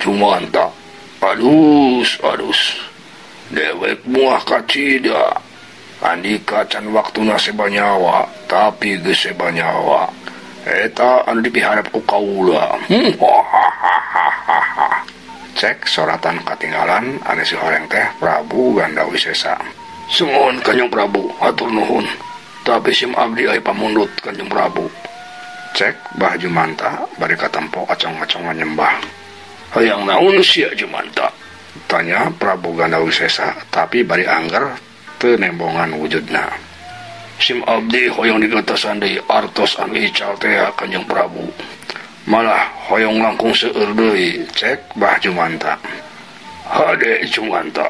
Jumanta, alus, dewek muah kacida, andika can waktuna sebanyawa, tapi geus sebanyawa, eta anu dipiharap ku kaula. Cek soratan katinggalan anu si horeng teh Prabu Gandawisesa. Sumuhun Kanjeng Prabu, atur nuhun, tapi sim abdi aya pamundut Kanjeng Prabu. Cek Bah Jumanta bari katempo acong-acongan nyembah. Hayang naon sia Jumanta? Tanya Prabu Gandawisesa, tapi bari angger teu nembongan wujudna. Sim abdi hoyong digatosan deui artos anu ical teh Kanjeng Prabu. Malah hoyong langkung seueur deui, cek Bah Jumanta. Hade Jumanta,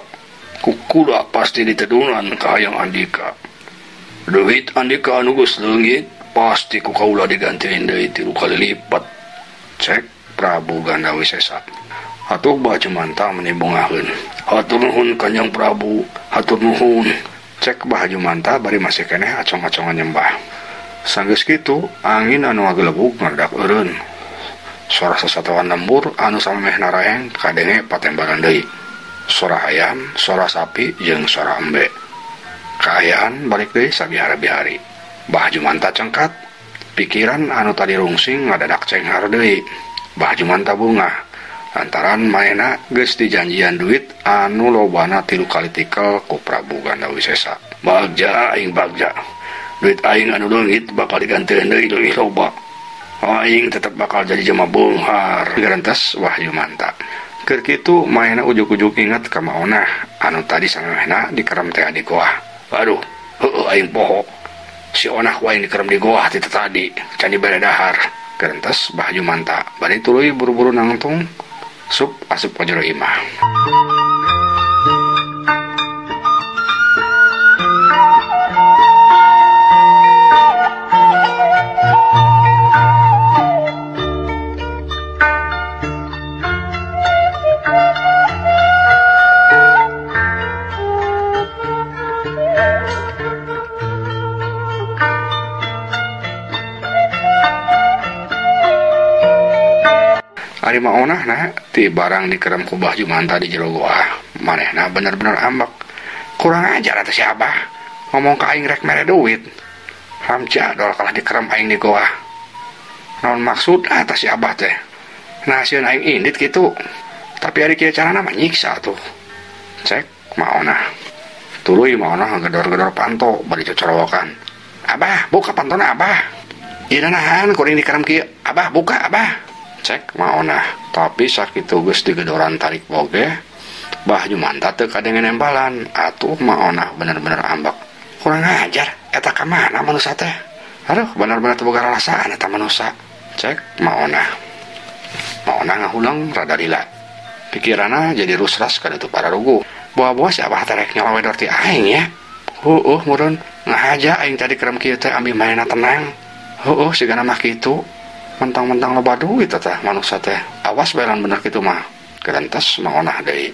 kukula pasti ditedunan ka hayang Andika. Duit Andika anu geus leungit pasti ku kaula digantiin deui 3 kali lipat, cek Prabu Gandawisesa. Atuh Bah Jumanta menimbungaheun. Hatur nuhun Kanjeng Prabu, hatur nuhun, cek Bah Jumanta bari masih keneh acong-acongan nyembah. Sanggeus kitu angin anu ngagelebug ngadak eureun. Suara sasatawan lembur anu samemehna raeng kadenge patembaran deui. Suara ayam, suara sapi jeung suara embe. Kaayaan balik deui sabihari-bihari. Bah Jumanta cengkat, pikiran anu tadi rungsing ngadadak cenghar deui. Bah Jumanta bunga lantaran maena geus dijanjian duit anu lobana 3 kali tikel ku Prabu Gandawisesa. Bagja aing bagja, duit aing anu leungit bakal digantieun deui leuwih loba. Aing tetep bakal jadi jelema beunghar, garantos Bah Jumanta. Keur kitu maena ujug-ujug inget ka maona anu tadi samemehna dikerem teh di goah. Aduh, heueuh aing poho. Si onah ku aing dikerem di goah ti tadi, can dibere dahar. Garantos Bah Jumanta bari tuluy buru-buru nangtung sup asup ka jero imah. Ari maonah nah ti barang dikerem ku Bah Jumanta di jero goah, manehna bener-bener ambek. Kurang ajar atuh si Abah, ngomong ka aing rek mere duit. Hamca dol kalah dikerem aing di goah. Naon maksud atuh si Abah teh? Nah sieun aing indit kitu. Tapi ari kieu carana mah nyiksa tuh. Cek maonah. Tuluy maonah ngedor-gedor panto bari cocorowokan. Abah, buka pantona Abah. Ieu nahan kuring dikerem kieu. Abah, buka Abah. Cek maonah, tapi sakitu geus digedoran tarik boge, Bah Jumanta teu kadenge nembalan. Atuh maonah bener-bener ambek. Kurang ajar, eta ka mana manusa teh? Aduh, bener-bener teu boga rarasaan eta manusa. Cek maonah. Maonah ngahulang rada lila. Pikiranna jadi rusras kana teu pararugu. Boa-boa si Abah teh rek nyala wedor ti aing ya. Heueuh meureun, ngahaja aing tadi kerem kieu teh ambil mainna tenang. Heueuh sigana mah kitu. Mentang-mentang loba duit teh manusia teh. Awas belan bener kitu mah. Garantos maonah deui.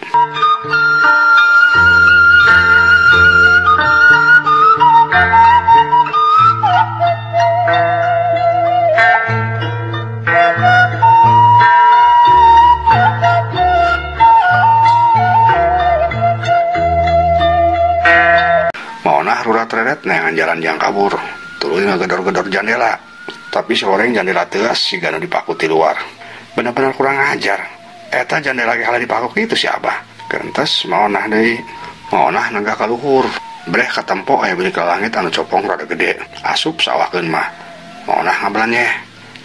Maonah rurat reret neangan jalan jang kabur. Tuluy ngagedor-gedor jandela. Tapi soreng jandela teas siga nu dipaku ti luar. Bener-bener kurang ajar. Eta jandela ge hala dipaku kitu si Abah. Gentes maonah deui. Maonah nangga ka luhur. Breh katempo aya beulik ka langit anu copong rada gede. Asup sawahkeun mah. Maonah ngabelan nyeh.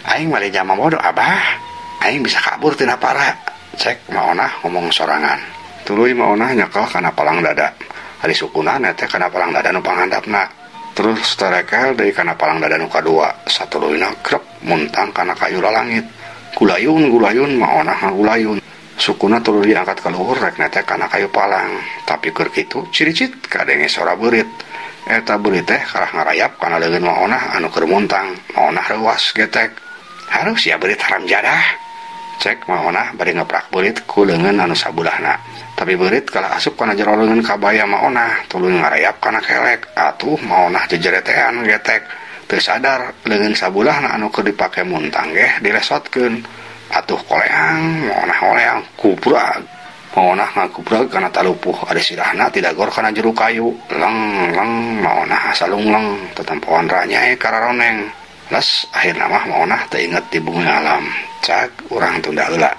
Aing mali jama bodo Abah. Aing bisa kabur tina para. Cek maonah ngomong sorangan. Tuluy maonah nyekel kana palang dada. Ari sukuna teh kana palang dada nu panghandapna. Terus terekel dari kana palang dada nu kadua. Satuluyna krep muntang kana kayu langit. Gulayun maonah ngagulayun. Sukuna tuluy diangkat ka luhur rek teh kana kayu palang. Tapi keur kitu ciricit kadenge sora beurit. Eta beurit teh kalah ngarayap kana leungeun maonah anu keur muntang. Maonah reuas getek. Harus ya beurit haram jadah. Cek maonah bari ngeprak beurit ku leungeun anu sabulahna. Tapi beurit kalah asup kana jero leungeun kabaya maonah tuluy ngarayap kana kelek. Atuh maonah jejeretean getek. Teu sadar leungeun sabulahna anu keur dipake muntang ge dilesotkeun. Atuh koleang maonah holeang kubrag. Maonah ngakubrag kana talupuh ari sirahna tidagor kana jero kayu. Leng maonah salungleng tetempoan ranyae kararoneng. Les akhirna mah maonah teu inget di bumi alam. Cak urang tunda heula.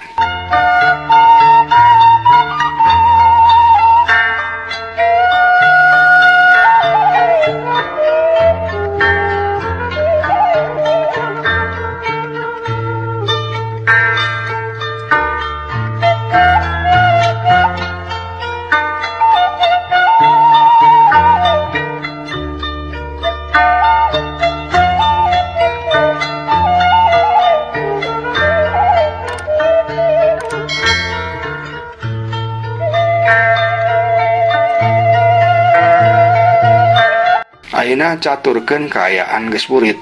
Ayeuna caturkeun kaayaan geus burit.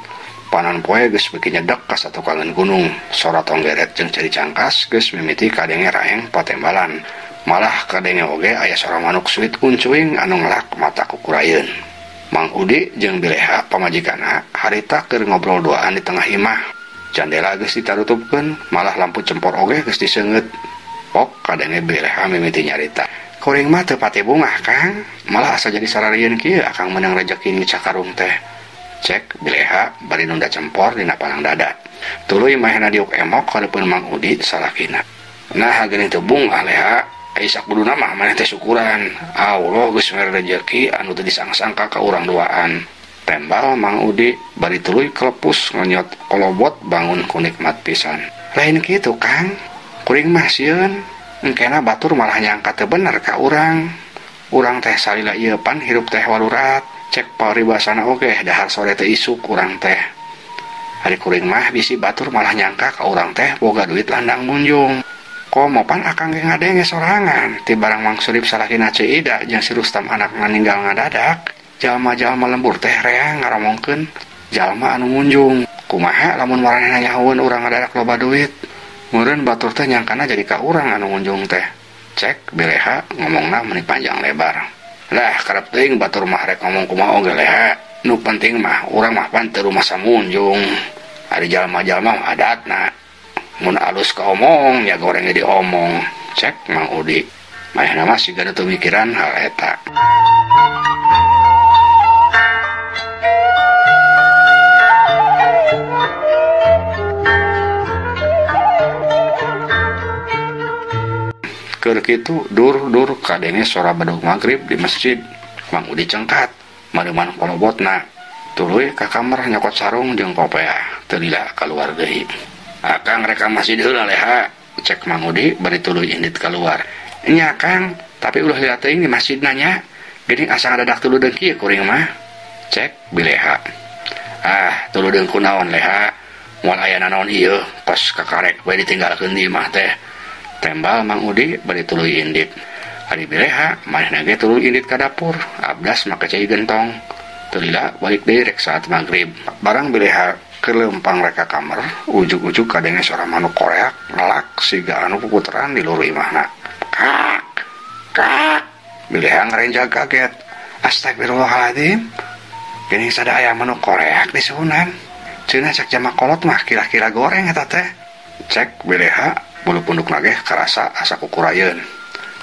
Panan poe geus beuki nyedek ka satu kangen gunung. Sora tonggeret jeung cari cangkas geus mimiti kadenge raeng patembalan. Malah kadenge oge aya sora manuk suit kuncuing anu ngelak mata kukurayeun. Mang Udi jeung Bileha pamajikanna harita keur ngobrol duaan di tengah imah. Jandela geus ditarutupkeun, malah lampu cempor oge geus diseungeut. Pok kadenge Bileha mimiti nyarita. Kuring mah teu pati bungah Kang, malah asa jadi sararieun kieu akang meunang rejeki nu cakarung teh. Cek Bileha bari nunda cempor dina palang dada. Tuluy mahena diuk emok hareupeun Mang Udi salakina. Nah geuning teu bungah Leha, ai sakuduna mah maneh teh syukuran. Allah geus mere rejeki anu teu disangka ka urang duaan. Tembal Mang Udi bari tuluy kelepus ngonyot kolobot bangun ku nikmat pisan. Lain kitu Kang, kuring mah sieun engkena batur malah nyangka teu bener ka urang. Urang teh salila ieu pan hirup teh walurat. Cek paribasana oge dahar sore teh isuk urang teh. Ari kuring mah bisi batur malah nyangka ka urang teh boga duit landang munjung. Komopan akang ge ngadenge sorangan ti barang Mang Surip salakina Ceuida jeung si Rustam anak ninggal ngadadak. Jalma-jalma lembur teh reang ngaromongkeun jalma anu munjung. Kumaha lamun maranehna nyahoeun urang ngadadak loba duit. Meureun batur teh nyangkana jadi ka urang anu ngunjung teh. Cek Bileha ngomongna meuni panjang lebar. Lah karep teuing batur mah rek ngomong kumaha oge Leha. Nu penting mah urang mah pan teu rumasa munjung. Ari jalma-jalma mah adatna. Mun alus ka omong nya goreng diomong. Cek Mang Udi. Manehna mah siga teu mikiran hal eta. Keur kitu dur kadenge sora badug magrib di masjid. Mang Udi cengkat mareuman kolobotna. Tuluy ka kamar nyokot sarung jeung kopea teu lila kaluar deui. Akang rek ka masjid heula Leha, cek Mang Udi bari tuluy indit kaluar. Nya Kang, tapi ulah lila teuing di masjidna nya. Geuning asa ngadadak tuludeung kieu kuring mah. Cek Bileha. Ah, tuludeung kunaon Leha? Moal aya nanaon ieu, tos kakarek bae ditinggalkeun di imah teh. Tembal Mang Udi bari tuluy indit. Ari Bileha manehna ge tuluy indit ka dapur, abdas make cai gentong. Teu lila balik deui rek saat magrib. Barang Bileha kelempang rek ka kamar, ujug-ujug kadenge suara manuk koreak ngelak siga anu puputeran di luru imahna. Kak. Bileha ngarenjag kaget. Astagfirullahaladzim. Geuning sadaya manuk koreak di sunan. Cenah cek jama kolot mah kira-kira goreng eta teh. Cek Bileha bulu punduk nage karasa asa kukurayeun.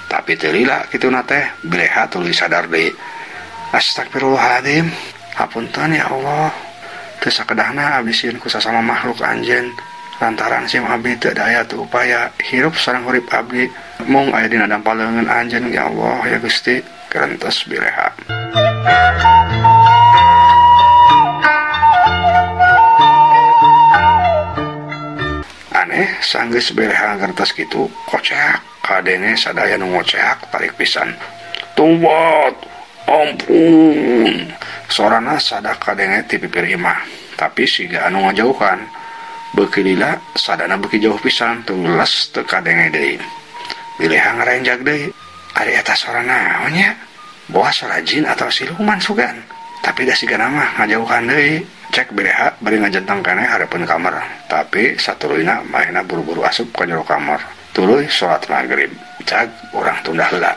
Tapi teu lila kituna teh Bileha tuluy sadar deui. Astagfirullahaladzim. Hapunten ya Allah. teu sakedahna abdi sieun ku sasama makhluk anjeun. Lantaran sim abdi teu daya teu upaya hirup sareng urip abdi mung aya dina dampaleungeun anjeun ya Allah ya Gusti kerentos bireha. Aneh sanggeus bireha ngertos kitu kocak kadenge sadaya nu ngocehak tarik pisan. Tobat, ampun. Sorana sadak kadenge ti pipir imah, tapi siga anu ngajauhan. Beuki lila sadana beuki jauh pisan tulas teu kadenge deui. Bileha ngarenjag deui. Ari eta sora naon nya? Boa sora jin atau siluman sugan. Tapi da sigana mah ngajauhan deui. Cek bileha bari ngajentang keneh hareupeun kamar. Tapi satuluyna maehna buru-buru asup ka jero kamar. Tuluy salat magrib. Cag urang tunda heula.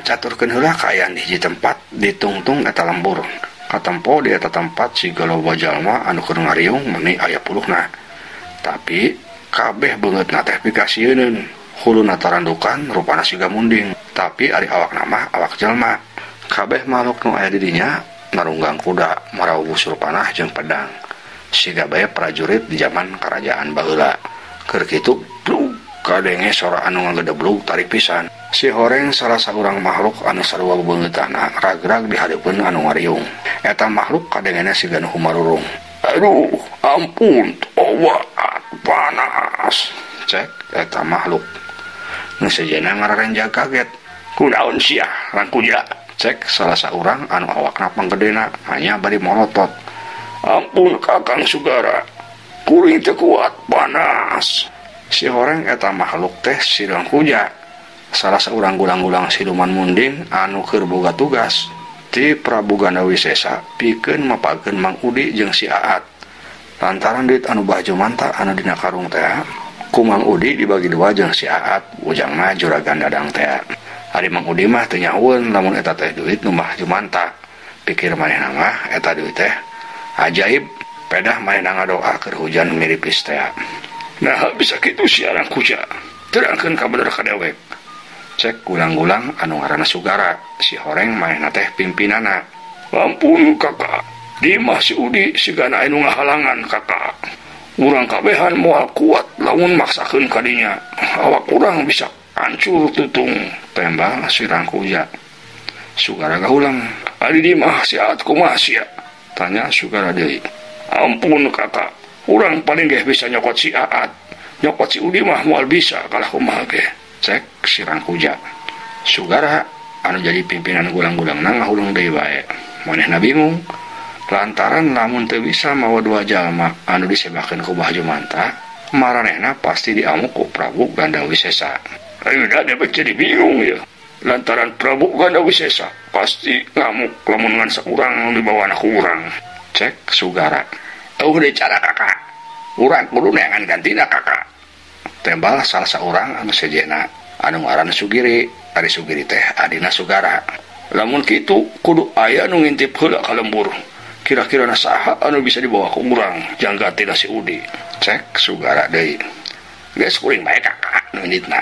Caturkeun heula kaayaan di hiji tempat ditungtung eta lembur. Katempo di eta tempat si galoba jalma anu keur ngariung meuni aya puluhna. Tapi kabeh beungeutna teh pikasieun. Huluna tarandukan rupana siga munding, tapi ari awakna mah awak jalma. Kabeh makhluk nu aya di dinya narunggang kuda, marawuh surpanah jeung pedang. Siga bae prajurit di zaman kerajaan baheula. Keur kitu kadenge sora anu ngagedeblug tarik pisan. Si horeng salah saurang makhluk anu sarua bebeungeutana ragrag di hareupeun anu ngariung. Eta makhluk kadengena siga nu humarurung. Aduh, ampun, tobat, panas. Cek eta makhluk. Nu sejenna ngararenjag kaget. Kunaon sia, rangkuja? Cek salah saurang anu awakna panggedena hanya bari molotot. Ampun Kakang Sugara, kuring teu kuat panas. Si horeng eta makhluk teh si rangkuja. Salah seorang gulang-gulang siluman munding anu keur boga tugas ti Prabu Ganda Wisesa pikeun mapakeun Mang Udi jeung si Aat. Lantaran duit anu baju manta anu dina karung teh ku Mang Udi dibagi dua jeung si Aat ujangna Juragan Dadang teh. Ari Mang Udi mah teu nyaeun lamun eta teh duit nu baju manta. Pikir manehna mah eta duit teh ajaib, pedah manehna ngadoa keur hujan miripis teh. Nah bisa kitu siaran kuja. Terangkeun ka bener ka dewek. Cek gulang-gulang anu ngaranna Sugara, si horeng manehna teh pimpinana. Ampun Kakak, dimah si Udi sigana anu ngahalangan Kakak. Urang kabehan moal kuat lamun maksakeun kadinya. Awak urang bisa hancur tutung, tembal si Rangkuja. Sugara gahulang, ari dimah si Aat kumaha sia? Tanya Sugara deui. Ampun Kakak, urang paling geh bisa nyokot si Aat. Nyokot si Udi mah moal bisa kalah kumaha geh. Cek si Rangkuja. Sugara anu jadi pimpinan gulang-gulangna ngahulung deui bae. Manehna bingung lantaran lamun teu bisa mawa dua jalma anu disebakeun ku Bahju Manta, maranehna pasti diamuk ku Prabu Ganda Wisesa. Ayeuna dia jadi bingung ya. Lantaran Prabu Ganda Wisesa pasti ngamuk lamun ngan saurang di bawahna ku urang. Cek Sugara. Eueuh deui cara Kakak. Urang kudu neangan gantina Kakak. Tembal salah seorang anu sejena anu ngaranna Sugiri. Ari Sugiri teh adina Sugara. Lamun kitu kudu aya nu ngintip heula ka lembur. Kira-kira saha anu bisa dibawa ku urang jangga tina si Udi. Cek Sugara deui. Geus kuring bae Kakak nu inditna.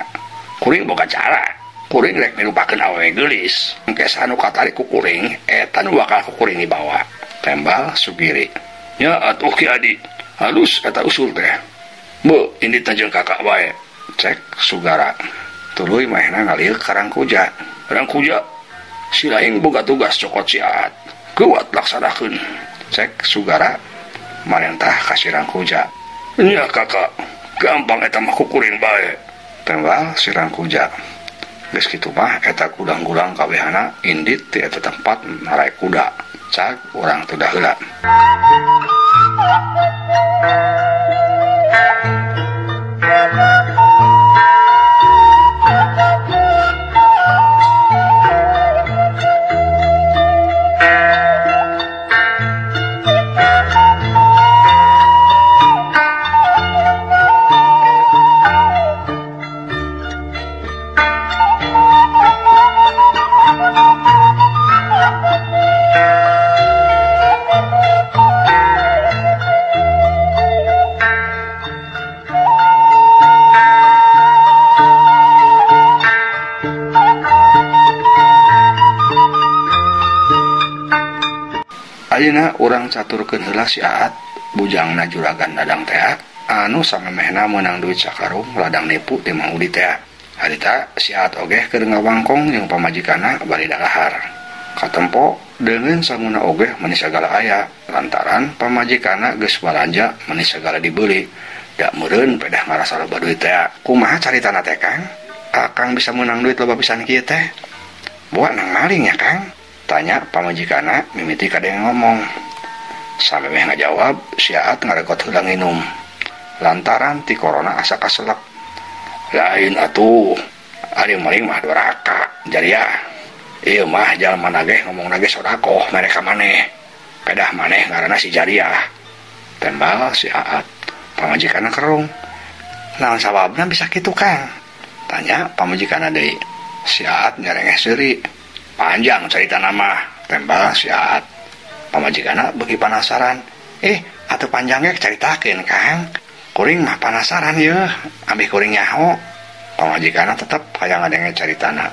Kuring boga cara. Kuring rek milupakeun awewe geulis. Engke anu katarik ku kuring eta nu bakal ku kuring dibawa. Tembal Sugiri. Ya atuh Ki Adi. Halus eta usul teh. Bu, ini tajeng Kakak bae. Cek Sugara. Tuluy maehna ngalieu ka Rangkuja. Rangkuja, si laing boga tugas cokot si Aat. Kuat laksanakeun. Cek Sugara. Marentah ka si Rangkuja. Nya Kakak, gampang eta mah kukuring bae. Tembal si Rangkuja. Geus kitu mah eta gulang-gulang kabehana indit ti eta tempat narai kuda. Cak urang teu heula. Ayeuna urang caturkeun heula si Aat bujangna juragan dadang teh anu samemehna meunang duit sakarung ladang nipu ti Mang Udi teh. Harita si Aat oge keur ngawangkong jeung pamajikanna bari dahar. Katempo dengan sanguna oge meni sagala aya lantaran pamajikanna geus balanja meni sagala dibeli. Da meureun pedah ngarasa loba duit teh. Kumaha caritana teh Kang? Akang bisa menang duit loba pisan kieu teh? Buat nang maling ya Kang? Tanya pamajikanna mimiti kadeng ngomong. Samemeh ngajawab si Aat ngaregot heula nginum. Lantaran ti corona asa kaselek. Lain atuh, ari maling mah doraka, jariah. Ieu mah jalma nageh ngomong nageh sodakoh mereka maneh. Pedah maneh ngaranna si jariah. Tembal si Aat, pamajikanna kerung. Naon sababna bisa kitu Kang? Tanya pamajikanna deui. Si Aat nyarengeh seuri. Panjang cerita nama, tembal si Aat. Pamajikanna beuki penasaran. Atuh panjangnya caritakeun Kang. Kuring mah penasaran yeuh, ambil kuring nyaho. Pamajikanna tetep hayang ngadenge caritana.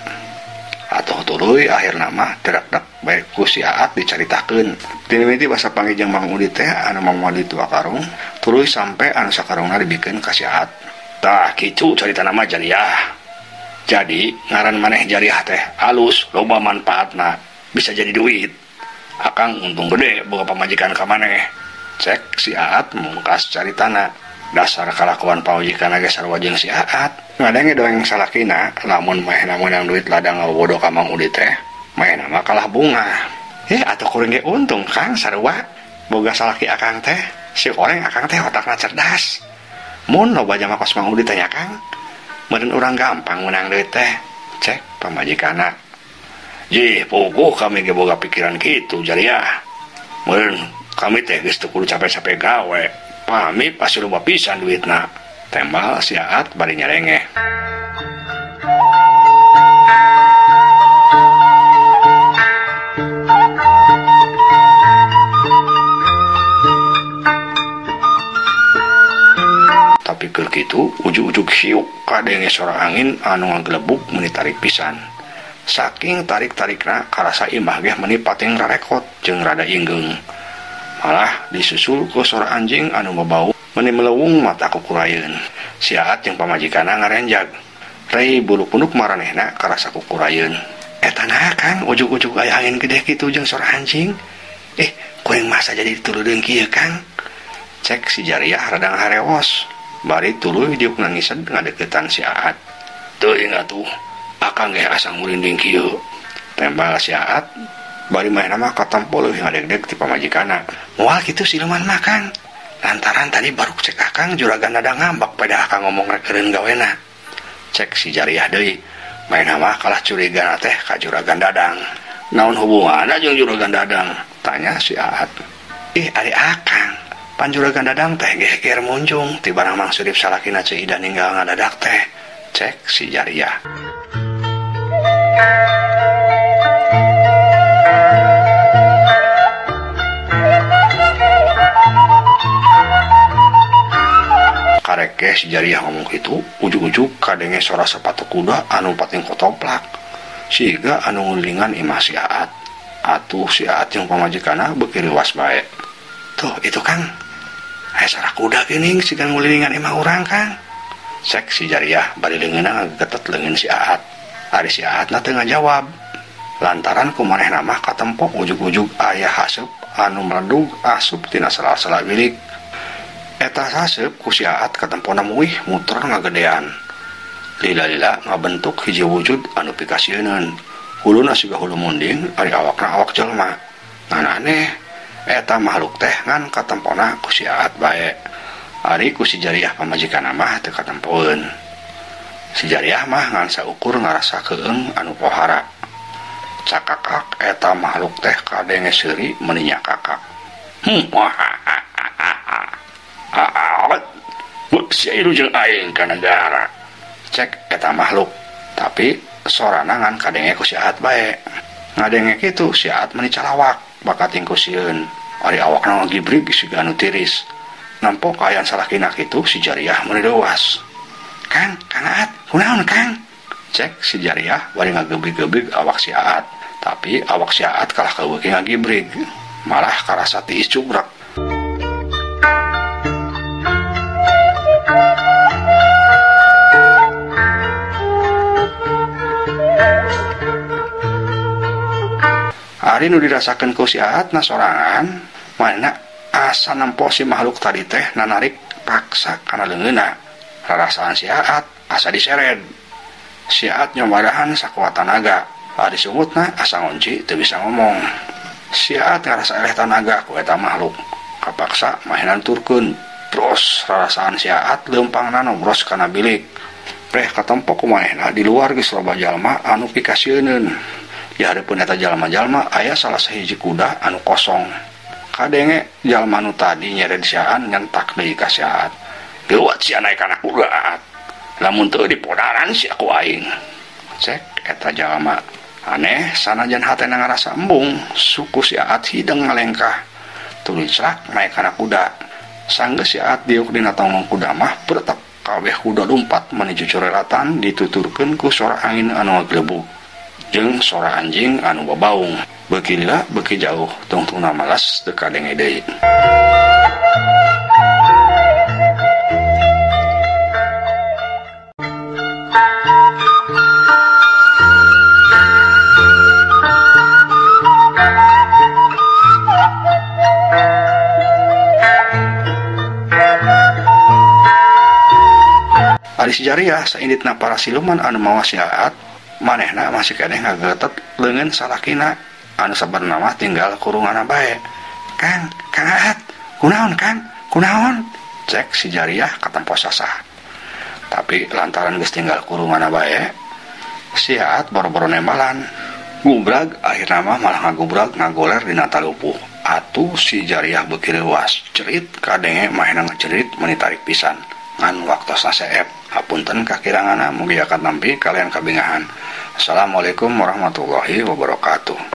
Atuh tuluy akhirna mah derak-dek bae ku si Aat dicaritakeun. Ti mimiti basa panggih Mang Udi teh anu mamali tua karung, tuluy sampe anu sakarungna dibikeun ka si Aat. Tah kitu caritana mah jariah. Jadi ngaran maneh jariah teh halus, loba manfaatna, bisa jadi duit. Akang untung gede boga pamajikan ka maneh. Cek si Aat mungkas caritana. Dasar kalakuan pamajikanna ge sarua jeung si Aat. Ngadenge doeng salakina lamun maehna meunang duit ladang ngabodo ka Mang Udi teh, maehna mah kalah bunga. Atuh kuring ge untung Kang sarua boga salaki akang teh. Si oreng akang teh otakna cerdas. Mun loba jama kos Mang Udi teh nya Kang, meureun urang gampang meunang duit teh. Cek pamajikanna. Jih, puguh kami ge boga pikiran kitu jariah. Meureun kami teh geus teu kudu capek-capek gawe. Pami pasti loba pisan duitna. Tembal si Aat bari nyarengeh. Tapi keur kitu ujug-ujug siuk kadenge sora angin anu ngaglebuk meuni tarik pisan. Saking tarik-tarikna karasa imah ge meuni pating rarekot jeung rada ingeung. Malah disusul ku sora anjing anu babau meuni melewung mata kukurayeun. Si Aat jeung pamajikanna ngarenjag. Rei bulu punduk maranehna karasa kukurayeun. Eta naha Kang ujug-ujug aya angin gede kitu jeung sora anjing? Kuring masa jadi dituludeun kieu Kang? Cek si jariah rada ngaharewos. Bari tuluy diuk nangised ngadeukeutan si Aat. Teuing atuh, akang ge asa ngurinding kieu. Tembal si Aat, bari maehna mah katampo leuwih ngadegdeg ti pamajikanna. Moal kitu siluman mah Kang. Lantaran tadi baru cek akang juragan dadang ngambak pada akang ngomong rekeun gawena. Cek si jariah deui, maehna mah kalah curigana teh ka juragan dadang. Naon hubunganna jeung juragan dadang? Tanya si Aat. Ari akang. Panjuragan dadang teh geger munjung tibana Mang Surip salakina ceuidan ninggal ngadadak teh. Cek si jariah. Karek ge si jariah ngomong kitu, ujug-ujug kadenge sora sepatu kuda anu pating kotoplak. Siga anu ngulingan imah si Aat. Atuh si Aat jeung pamajikanna beuki riwas bae. Tuh itu Kang. Sara kuda geuning siga ngulilingan imah urang Kang. Cek si jariah bari leungeunna ngagetet leungeun si Aat. Ari si Aatna teu ngajawab. Lantaran kumanehna mah katempo ujug-ujug aya haseup anu meledug asup tina sela-sela bilik. Eta haseup ku si Aat katempona muih muter ngagedean. Lila-lila ngabentuk hiji wujud anu pikasieun. Huluna siga hulu munding, ari awakna awak jelema. Ngan aneh, eta makhluk teh ngan katempona ku si Aat bae. Ari ku si jariah pamajikanna mah teu katempoeun. Si jariah mah ngan saukur ngarasa keung anu pohara. Cakakak eta makhluk teh kadenge seuri meuni nya kakak. Seiru jeung aing ka negara. Cek eta makhluk. Tapi sorana ngan kadenge ku si Aat bae. Ngadenge kitu si Aat meuni calawak bakat tingkusieun. Ari awakna ngagibrig siga anu tiris. Nampo kaayaan salakina kitu si jariah meuni leuwas. Kang Aat, kunaon Kang? Cek si jariah bari ngagebrig-gebrig awak si Aat. Tapi awak si Aat kalah keueuki ngagibrig. malah karasa tiis cubrak. Ari nu dirasakeun ku si Aatna sorangan, manehna asa nempo si makhluk tadi teh nanarik paksa kana leungeunna. Rarasaan si Aat asa disered. Si Aat nyomadahan sakuat tanaga. Ari sungutna asa ngunci teu bisa ngomong. Si Aat ngarasa eleh tanaga ku eta makhluk. Kapaksa mahenan turkeun. Terus rarasaan si Aat leumpangna nobros kana bilik. Preh katempo ku manehna di luar geus loba jalma anu pikasieun. Di hadapan eta jalma-jalma aya salah sahiji kuda anu kosong. Kadenge jalma anu tadi nyered siaan nyentak deui ka si Aat. Geuwat sia naik kana kuda. Lamun teu dipodaran si aku aing. Cek eta jalma. Aneh sanajan hatena ngarasa embung, suku si Aat hideng ngalengkah. Tuluy celak naik kana kuda. Sanggeus si Aat diuk dina tongong kuda mah pretek kabeh kuda lumpat menuju curelatan dituturkeun ku sora angin anu ngaglebuk. Jeung sora anjing anu babaung. Beuki lila beuki jauh tungtungna malas teu kadenge deui. Ari si Jariah sainditna para siluman anu mawa si Aat, manehna masih keneh ngagetet leungeun salakina anu sabarna mah tinggal kurunganna bae. Kang Aat, kunaon Kang? Kunaon? Cek si Jariah katempo sasah. Tapi lantaran geus tinggal kurunganna bae, si Aat boro-boro nembalan. Gubrag akhirna mah malah ngagubrag ngagoler dina talupuh. Atuh si Jariah beuki leuwas, cerit kadenge mahena ngecerit meuni tarik pisan. Ngan waktosna seep. Hapunten kakiranganna mugi akan nampi kalian kabingahan. Assalamualaikum warahmatullahi wabarakatuh.